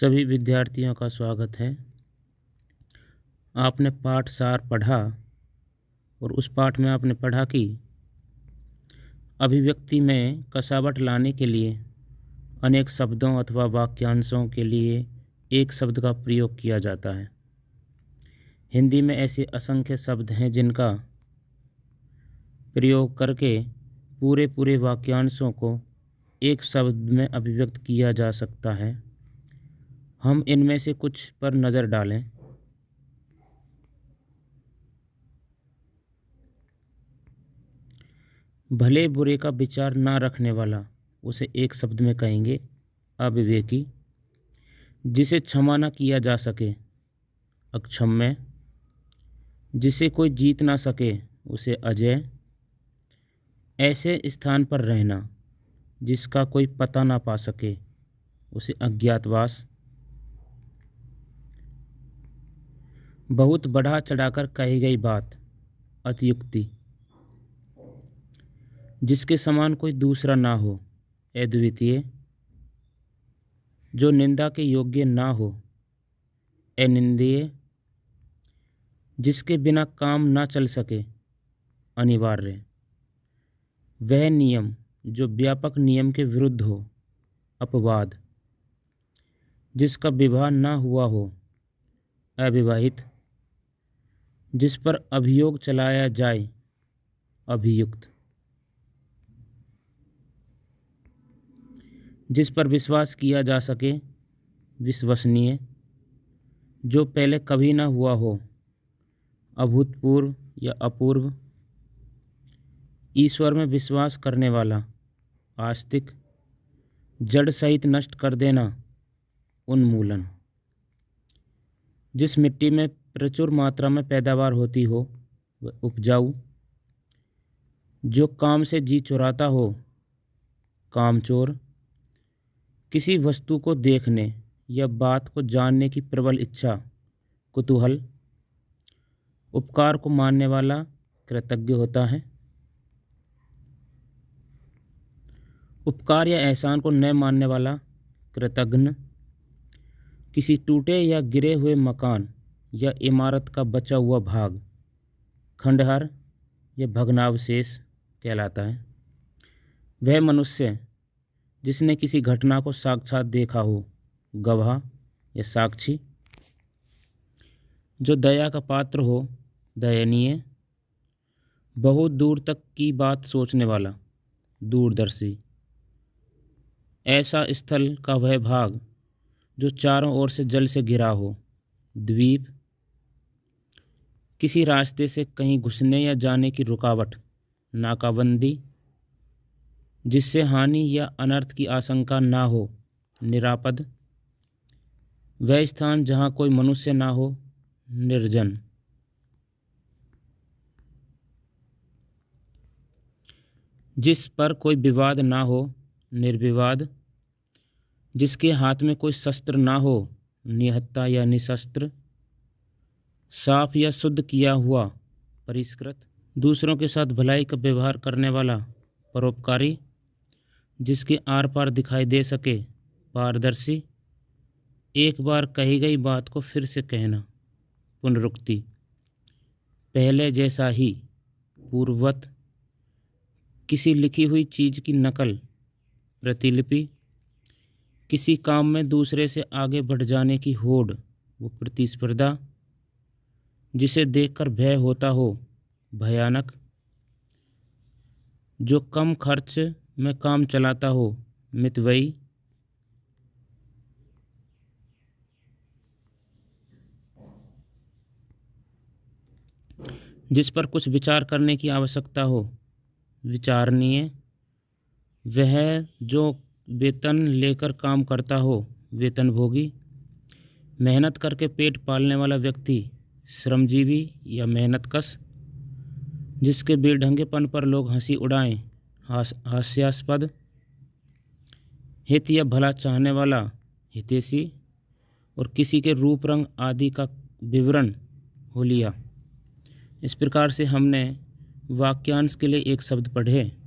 सभी विद्यार्थियों का स्वागत है। आपने पाठ सार पढ़ा और उस पाठ में आपने पढ़ा कि अभिव्यक्ति में कसावट लाने के लिए अनेक शब्दों अथवा वाक्यांशों के लिए एक शब्द का प्रयोग किया जाता है। हिंदी में ऐसे असंख्य शब्द हैं जिनका प्रयोग करके पूरे वाक्यांशों को एक शब्द में अभिव्यक्त किया जा सकता है। हम इनमें से कुछ पर नज़र डालें। भले बुरे का विचार ना रखने वाला, उसे एक शब्द में कहेंगे अविवेकी। जिसे क्षमा ना किया जा सके, अक्षम्य। जिसे कोई जीत ना सके, उसे अजेय। ऐसे स्थान पर रहना जिसका कोई पता ना पा सके, उसे अज्ञातवास। बहुत बढ़ा चढ़ाकर कही गई बात, अतियुक्ति। जिसके समान कोई दूसरा ना हो, अद्वितीय। जो निंदा के योग्य ना हो, अनिंदनीय। जिसके बिना काम ना चल सके, अनिवार्य। वह नियम जो व्यापक नियम के विरुद्ध हो, अपवाद। जिसका विवाह ना हुआ हो, अविवाहित। जिस पर अभियोग चलाया जाए, अभियुक्त। जिस पर विश्वास किया जा सके, विश्वसनीय। जो पहले कभी ना हुआ हो, अभूतपूर्व या अपूर्व। ईश्वर में विश्वास करने वाला, आस्तिक। जड़ सहित नष्ट कर देना, उन्मूलन। जिस मिट्टी में प्रचुर मात्रा में पैदावार होती हो, वह उपजाऊ। जो काम से जी चुराता हो, कामचोर। किसी वस्तु को देखने या बात को जानने की प्रबल इच्छा, कुतूहल। उपकार को मानने वाला कृतज्ञ होता है। उपकार या एहसान को न मानने वाला कृतघ्न। किसी टूटे या गिरे हुए मकान या इमारत का बचा हुआ भाग, खंडहर या भग्नावशेष कहलाता है। वह मनुष्य जिसने किसी घटना को साक्षात देखा हो, गवाह या साक्षी। जो दया का पात्र हो, दयनीय। बहुत दूर तक की बात सोचने वाला, दूरदर्शी। ऐसा स्थल का वह भाग जो चारों ओर से जल से घिरा हो, द्वीप। किसी रास्ते से कहीं घुसने या जाने की रुकावट, नाकाबंदी। जिससे हानि या अनर्थ की आशंका ना हो, निरापद। वह स्थान जहाँ कोई मनुष्य ना हो, निर्जन। जिस पर कोई विवाद ना हो, निर्विवाद। जिसके हाथ में कोई शस्त्र ना हो, निहत्था या निशस्त्र। साफ या शुद्ध किया हुआ, परिष्कृत। दूसरों के साथ भलाई का व्यवहार करने वाला, परोपकारी। जिसके आर पार दिखाई दे सके, पारदर्शी। एक बार कही गई बात को फिर से कहना, पुनरुक्ति। पहले जैसा ही, पूर्ववत। किसी लिखी हुई चीज़ की नकल, प्रतिलिपि। किसी काम में दूसरे से आगे बढ़ जाने की होड़, वो प्रतिस्पर्धा। जिसे देखकर भय होता हो, भयानक। जो कम खर्च में काम चलाता हो, मितव्ययी। जिस पर कुछ विचार करने की आवश्यकता हो, विचारणीय। वह जो वेतन लेकर काम करता हो, वेतनभोगी। मेहनत करके पेट पालने वाला व्यक्ति, श्रमजीवी या मेहनतकश। जिसके बेढंगेपन पर लोग हंसी उड़ाएं, हास्यास्पद। हित या भला चाहने वाला, हितैषी। और किसी के रूप रंग आदि का विवरण हो लिया। इस प्रकार से हमने वाक्यांश के लिए एक शब्द पढ़े।